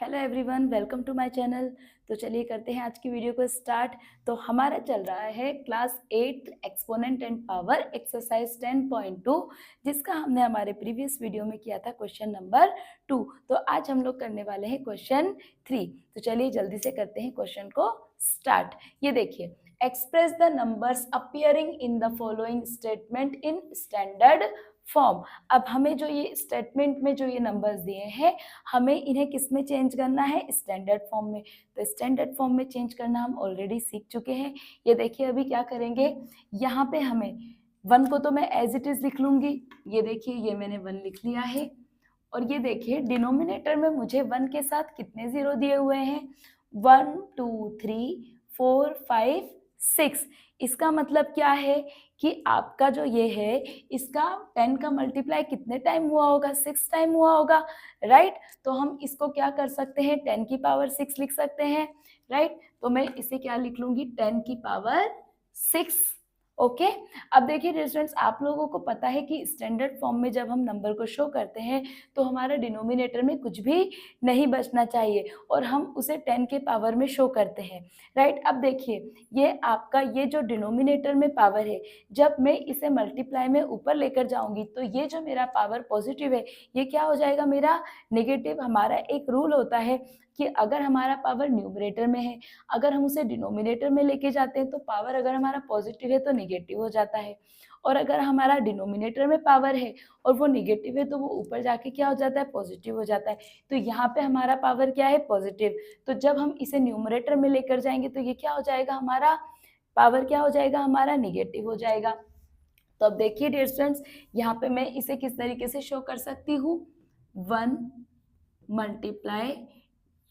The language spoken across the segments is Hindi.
Hello everyone, welcome to my channel. तो चलिए करते हैं आज की वीडियो को स्टार्ट। तो हमारा चल रहा है class 8 exponent and power exercise 10.2, जिसका हमने हमारे प्रीवियस वीडियो में किया था क्वेश्चन नंबर 2। तो आज हम लोग करने वाले हैं क्वेश्चन 3। तो चलिए जल्दी से करते हैं क्वेश्चन को स्टार्ट। ये देखिए, express the numbers appearing in the following statement in standard form. अब हमें जो ये स्टेटमेंट में जो ये नंबर्स दिए हैं, हमें इन्हें किस में चेंज करना है? स्टैंडर्ड फॉर्म में। तो स्टैंडर्ड फॉर्म में चेंज करना हम ऑलरेडी सीख चुके हैं। ये देखिए अभी क्या करेंगे, यहाँ पे हमें 1 को तो मैं एज इट इज लिख लूंगी। ये देखिए, ये मैंने 1 लिख लिया है। और ये देखिए डिनोमिनेटर में मुझे 1 के साथ कितने जीरो दिए हुए हैं? 1 2 3 4 5 6। इसका मतलब क्या है कि आपका जो ये है, इसका 10 का मल्टीप्लाई कितने टाइम हुआ होगा? 6 टाइम हुआ होगा, राइट। तो हम इसको क्या कर सकते हैं? 10 की पावर 6 लिख सकते हैं, राइट। तो मैं इसे क्या लिख लूंगी? 10 की पावर 6। ओके। अब देखिए स्टूडेंट्स, आप लोगों को पता है कि स्टैंडर्ड फॉर्म में जब हम नंबर को शो करते हैं तो हमारा डिनोमिनेटर में कुछ भी नहीं बचना चाहिए और हम उसे 10 के पावर में शो करते हैं, राइट। अब देखिए, ये आपका ये जो डिनोमिनेटर में पावर है, जब मैं इसे मल्टीप्लाई में ऊपर लेकर जाऊंगी तो ये जो मेरा पावर पॉजिटिव है, ये क्या हो जाएगा? मेरा नेगेटिव। हमारा एक रूल होता है कि अगर हमारा पावर न्यूमरेटर में है, अगर हम उसे डिनोमिनेटर में लेके जाते हैं तो पावर अगर हमारा पॉजिटिव है तो नेगेटिव हो जाता है, और अगर हमारा डिनोमिनेटर में पावर है और वो नेगेटिव है तो वो ऊपर जाके क्या हो जाता है? पॉजिटिव हो जाता है। तो यहाँ पे हमारा पावर क्या है? पॉजिटिव। तो जब हम इसे न्यूमरेटर में लेकर जाएंगे तो ये क्या हो जाएगा? हमारा पावर क्या हो जाएगा? हमारा नेगेटिव हो जाएगा। तो अब देखिए डियर स्टूडेंट्स, यहाँ पे मैं इसे किस तरीके से शो कर सकती हूँ? 1 multiply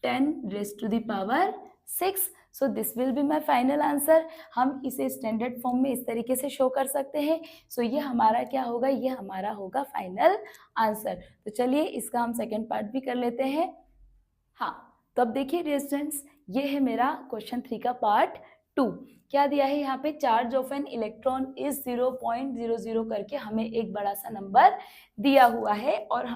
10 raised to the power 6। So this will be my final answer. हम इसे स्टैंडर्ड फॉर्म में इस तरीके से शो कर सकते हैं। सो ये हमारा क्या होगा? ये हमारा होगा फाइनल आंसर। तो चलिए इसका हम सेकेंड पार्ट भी कर लेते हैं। हाँ, तो अब देखिए डियर स्टूडेंट्स, ये है मेरा क्वेश्चन 3 का पार्ट 2। क्या दिया है यहाँ पे? Charge of an electron is 0.00 करके हमें एक बड़ा सा नंबर दिया हुआ है और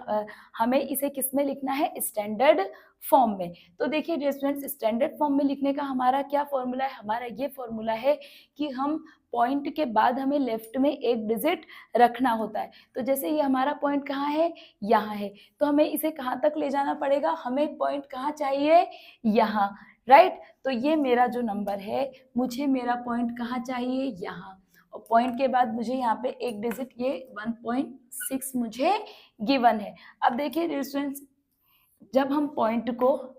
हमें इसे किस में लिखना है? स्टैंडर्ड फॉर्म में। तो देखिए डियर स्टूडेंट्स, स्टैंडर्ड फॉर्म में लिखने का हमारा क्या फॉर्मूला है? हमारा ये फॉर्मूला है कि हम पॉइंट के बाद हमें लेफ्ट में एक डिजिट रखना होता है। तो जैसे ये हमारा पॉइंट कहाँ है? यहाँ है। तो हमें इसे कहाँ तक ले जाना पड़ेगा? हमें पॉइंट कहाँ चाहिए? यहाँ, राइट। तो ये मेरा जो नंबर है, मुझे मेरा पॉइंट कहाँ चाहिए? यहाँ। और पॉइंट के बाद मुझे यहाँ पे एक डिजिट, ये 1.6 मुझे गिवन है। अब देखिए स्टूडेंट्स, जब हम पॉइंट को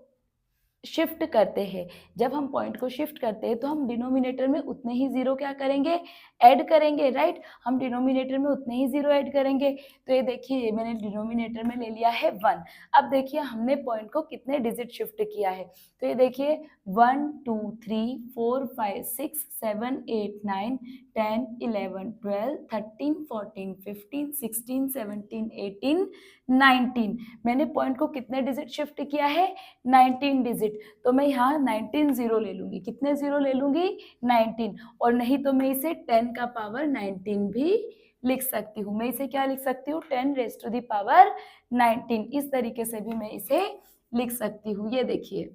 शिफ्ट करते हैं, जब हम पॉइंट को शिफ्ट करते हैं तो हम डिनोमिनेटर में उतने ही जीरो क्या करेंगे? ऐड करेंगे, राइट। हम डिनोमिनेटर में उतने ही जीरो ऐड करेंगे। तो ये देखिए, मैंने डिनोमिनेटर में ले लिया है 1। अब देखिए हमने पॉइंट को कितने डिजिट शिफ्ट किया है? तो ये देखिए 1 2 3 4 5 6 7 8 9 10 11 12 13 14 15 16 17 18 19। मैंने पॉइंट को कितने डिजिट शिफ्ट किया है? 19 डिजिट। तो मैं यहाँ 19 जीरो ले लूंगी। कितने जीरो ले लूंगी? 19। और नहीं तो मैं इसे 10 का पावर 19 भी लिख सकती हूँ। मैं इसे क्या लिख सकती हूँ? 10 रेज़ टू द पावर 19। इस तरीके से भी मैं इसे लिख सकती हूँ। ये देखिए,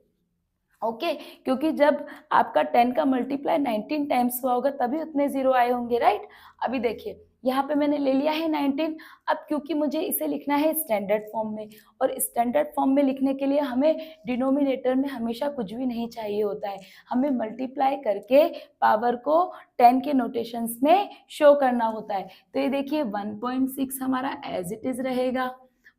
ओके। क्योंकि जब आपका 10 का मल्टीप्लाई 19 टाइम्स हुआ होगा तभी उतने जीरो आए होंगे, राइट। अभी देखिए यहाँ पे मैंने ले लिया है 19। अब क्योंकि मुझे इसे लिखना है स्टैंडर्ड फॉर्म में, और स्टैंडर्ड फॉर्म में लिखने के लिए हमें डिनोमिनेटर में हमेशा कुछ भी नहीं चाहिए होता है। हमें मल्टीप्लाई करके पावर को 10 के नोटेशंस में शो करना होता है। तो ये देखिए 1.6 हमारा एज इट इज रहेगा,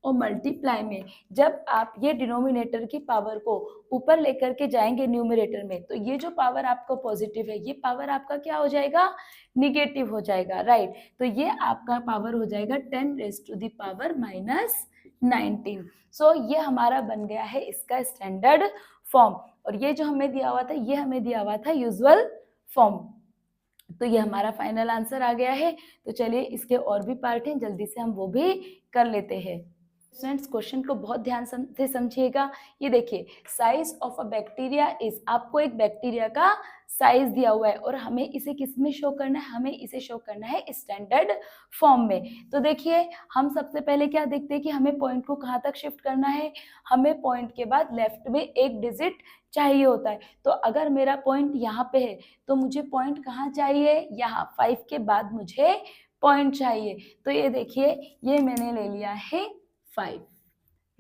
और मल्टीप्लाई में जब आप ये डिनोमिनेटर की पावर को ऊपर लेकर के जाएंगे न्यूमरेटर में, तो ये जो पावर आपका पॉजिटिव है, ये पावर आपका क्या हो जाएगा? निगेटिव हो जाएगा, राइट। तो ये आपका पावर हो जाएगा 10 रेज़ टू द पावर -19। सो ये हमारा बन गया है इसका स्टैंडर्ड फॉर्म। और ये जो हमें दिया हुआ था, ये हमें दिया हुआ था यूजुअल फॉर्म। तो ये हमारा फाइनल आंसर आ गया है। तो चलिए इसके और भी पार्ट हैं, जल्दी से हम वो भी कर लेते हैं। स्टूडेंट्स क्वेश्चन को बहुत ध्यान से समझिएगा। ये देखिए, size of a bacteria is, आपको एक बैक्टीरिया का साइज दिया हुआ है और हमें इसे किस में शो करना है, हमें इसे शो करना है स्टैंडर्ड फॉर्म में। तो देखिए, हम सबसे पहले क्या देखते हैं कि हमें पॉइंट को कहाँ तक शिफ्ट करना है, हमें पॉइंट के बाद लेफ्ट में एक डिजिट चाहिए होता है। तो अगर मेरा पॉइंट यहाँ पे है तो मुझे पॉइंट कहाँ चाहिए, यहाँ 5 के बाद मुझे पॉइंट चाहिए। तो ये देखिए, ये मैंने ले लिया है 5,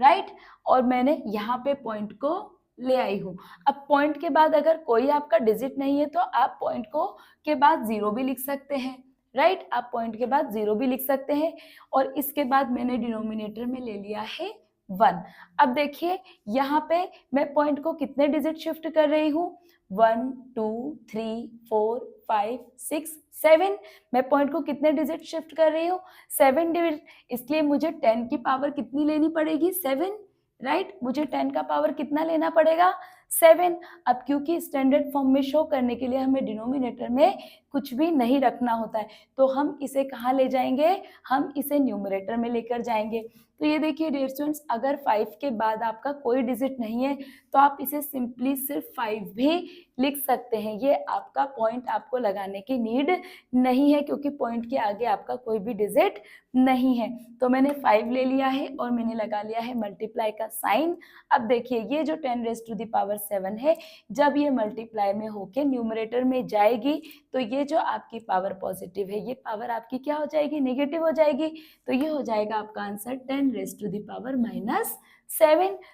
राइट, और मैंने यहाँ पे पॉइंट को ले आई हूँ। अब पॉइंट के बाद अगर कोई आपका डिजिट नहीं है तो आप पॉइंट को के बाद 0 भी लिख सकते हैं, राइट, आप पॉइंट के बाद 0 भी लिख सकते हैं। और इसके बाद मैंने डिनोमिनेटर में ले लिया है 1। अब देखिए, यहाँ पे मैं पॉइंट को कितने डिजिट शिफ्ट कर रही हूँ, 1 2 3 4 5 6 7। मैं पॉइंट को कितने डिजिट शिफ्ट कर रही हूँ, 7 डिजिट। इसलिए मुझे 10 की पावर कितनी लेनी पड़ेगी, 7, राइट, मुझे 10 का पावर कितना लेना पड़ेगा, 7। अब क्योंकि स्टैंडर्ड फॉर्म में शो करने के लिए हमें डिनोमिनेटर में कुछ भी नहीं रखना होता है, तो हम इसे कहाँ ले जाएंगे, हम इसे न्यूमरेटर में लेकर जाएंगे। तो ये देखिए डियर स्टूडेंट्स, अगर 5 के बाद आपका कोई डिजिट नहीं है तो आप इसे सिंपली सिर्फ 5 भी लिख सकते हैं। ये आपका पॉइंट आपको लगाने की नीड नहीं है, क्योंकि पॉइंट के आगे आपका कोई भी डिजिट नहीं है। तो मैंने 5 ले लिया है और मैंने लगा लिया है मल्टीप्लाई का साइन। अब देखिए, ये जो 10⁻⁷ है, जब ये मल्टीप्लाई में होके न्यूमरेटर में जाएगी तो ये जो आपकी पावर पॉजिटिव है, ये पावर आपकी क्या हो जाएगी, नेगेटिव हो जाएगी। तो ये हो जाएगा आपका answer 10⁻⁻7।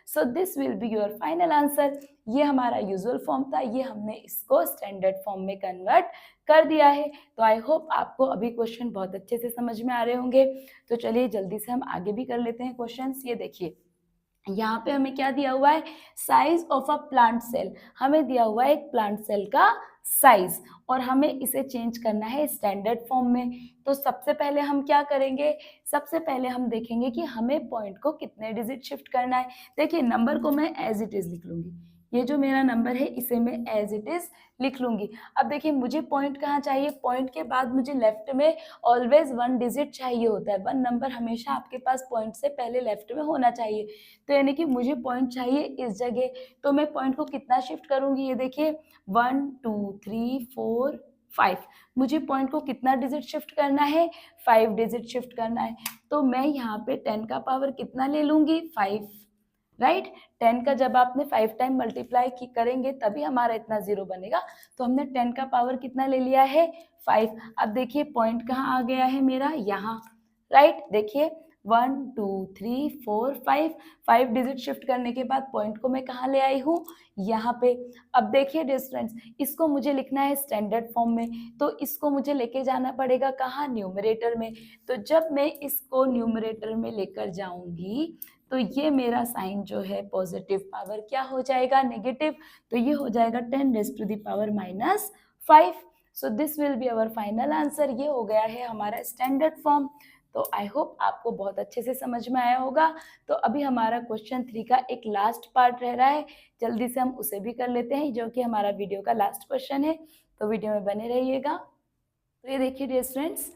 So this will be your final answer. ये हमारा यूजुअल फॉर्म था, ये हमने इसको स्टैंडर्ड फॉर्म में कन्वर्ट कर दिया है। तो आई होप आपको अभी क्वेश्चन बहुत अच्छे से समझ में आ रहे होंगे। तो चलिए जल्दी से हम आगे भी कर लेते हैं क्वेश्चंस। ये देखिए, यहाँ पे हमें क्या दिया हुआ है, size of a plant cell. हमें दिया हुआ है एक प्लांट सेल का साइज और हमें इसे चेंज करना है स्टैंडर्ड फॉर्म में। तो सबसे पहले हम क्या करेंगे, सबसे पहले हम देखेंगे कि हमें पॉइंट को कितने डिजिट शिफ्ट करना है। देखिए, नंबर को मैं एज इट इज लिख लूंगी, ये जो मेरा नंबर है इसे मैं एज इट इज लिख लूंगी। अब देखिए, मुझे पॉइंट कहाँ चाहिए, पॉइंट के बाद मुझे लेफ्ट में ऑलवेज 1 डिजिट चाहिए होता है। 1 नंबर हमेशा आपके पास पॉइंट से पहले लेफ्ट में होना चाहिए। तो यानी कि मुझे पॉइंट चाहिए इस जगह, तो मैं पॉइंट को कितना शिफ्ट करूंगी, ये देखिए 1 2 3 4 5। मुझे पॉइंट को कितना डिजिट शिफ्ट करना है, 5 डिजिट शिफ्ट करना है। तो मैं यहाँ पे 10 का पावर कितना ले लूंगी, 5, राइट। 10 का जब आपने 5 टाइम मल्टीप्लाई करेंगे तभी हमारा इतना 0 बनेगा। तो हमने 10 का पावर कितना ले लिया है, 5। अब देखिए पॉइंट कहाँ आ गया है मेरा, यहाँ, राइट। देखिए 1 2 3 4 5, 5 डिजिट शिफ्ट करने के बाद पॉइंट को मैं कहाँ ले आई हूँ, यहाँ पे। अब देखिए डिस्टेंस, इसको मुझे लिखना है स्टैंडर्ड फॉर्म में, तो इसको मुझे लेके जाना पड़ेगा कहाँ, न्यूमरेटर में। तो जब मैं इसको न्यूमरेटर में लेकर जाऊंगी तो ये मेरा साइन जो है पॉजिटिव पावर क्या हो जाएगा, नेगेटिव। तो ये हो जाएगा 10⁻⁻5। So this will be our final answer. ये हो गया है हमारा स्टैंडर्ड फॉर्म। तो आई होप आपको बहुत अच्छे से समझ में आया होगा। तो अभी हमारा क्वेश्चन 3 का एक लास्ट पार्ट रह रहा है, जल्दी से हम उसे भी कर लेते हैं, जो कि हमारा वीडियो का लास्ट क्वेश्चन है। तो वीडियो में बने रहिएगा। तो ये देखिए dear students,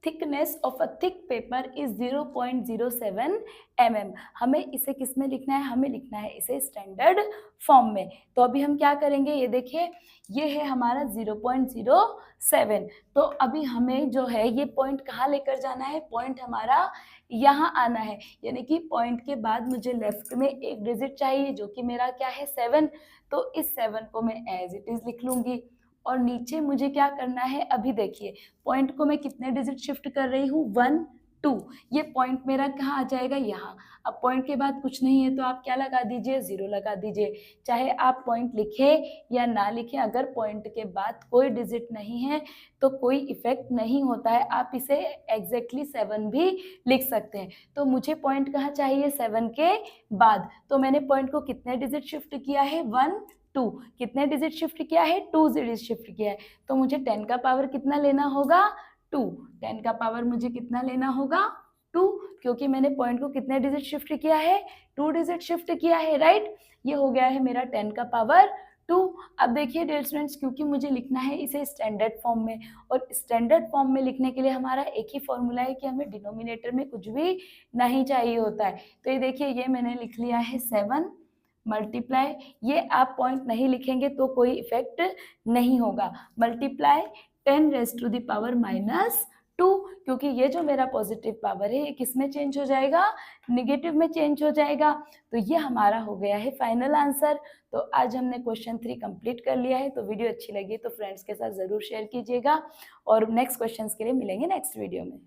thickness of a thick paper is 0.07 mm। हमें इसे किस में लिखना है, हमें लिखना है इसे स्टैंडर्ड फॉर्म में। तो अभी हम क्या करेंगे, ये देखिए ये है हमारा 0.07। तो अभी हमें जो है ये पॉइंट कहाँ लेकर जाना है, पॉइंट हमारा यहाँ आना है। यानी कि पॉइंट के बाद मुझे लेफ्ट में एक डिजिट चाहिए जो कि मेरा क्या है, 7। तो इस 7 को मैं एज इट इज लिख लूंगी और नीचे मुझे क्या करना है, अभी देखिए पॉइंट को मैं कितने डिजिट शिफ्ट कर रही हूँ, 1 2। ये पॉइंट मेरा कहाँ आ जाएगा, यहाँ। अब पॉइंट के बाद कुछ नहीं है तो आप क्या लगा दीजिए, 0 लगा दीजिए। चाहे आप पॉइंट लिखे या ना लिखे, अगर पॉइंट के बाद कोई डिजिट नहीं है तो कोई इफेक्ट नहीं होता है, आप इसे एग्जैक्टली 7 भी लिख सकते हैं। तो मुझे पॉइंट कहाँ चाहिए, 7 के बाद। तो मैंने पॉइंट को कितने डिजिट शिफ्ट किया है, 1 2। कितने डिजिट शिफ्ट किया है, 2 डिजिट शिफ्ट किया है। तो मुझे 10 का पावर कितना लेना होगा, 2। 10 का पावर मुझे कितना लेना होगा, 2, क्योंकि मैंने पॉइंट को कितने डिजिट शिफ्ट किया है, 2 डिजिट शिफ्ट किया है, राइट। ये हो गया है मेरा 10 का पावर 2। अब देखिए डियर स्टूडेंट्स, क्योंकि मुझे लिखना है इसे स्टैंडर्ड फॉर्म में, और स्टैंडर्ड फॉर्म में लिखने के लिए हमारा एक ही फॉर्मूला है कि हमें डिनोमिनेटर में कुछ भी नहीं चाहिए होता है। तो ये देखिए, ये मैंने लिख लिया है 7 मल्टीप्लाई, ये आप पॉइंट नहीं लिखेंगे तो कोई इफेक्ट नहीं होगा, मल्टीप्लाई 10⁻⁻², क्योंकि ये जो मेरा पॉजिटिव पावर है ये किस में चेंज हो जाएगा, निगेटिव में चेंज हो जाएगा। तो ये हमारा हो गया है फाइनल आंसर। तो आज हमने क्वेश्चन 3 कंप्लीट कर लिया है। तो वीडियो अच्छी लगी तो फ्रेंड्स के साथ ज़रूर शेयर कीजिएगा, और नेक्स्ट क्वेश्चंस के लिए मिलेंगे नेक्स्ट वीडियो में।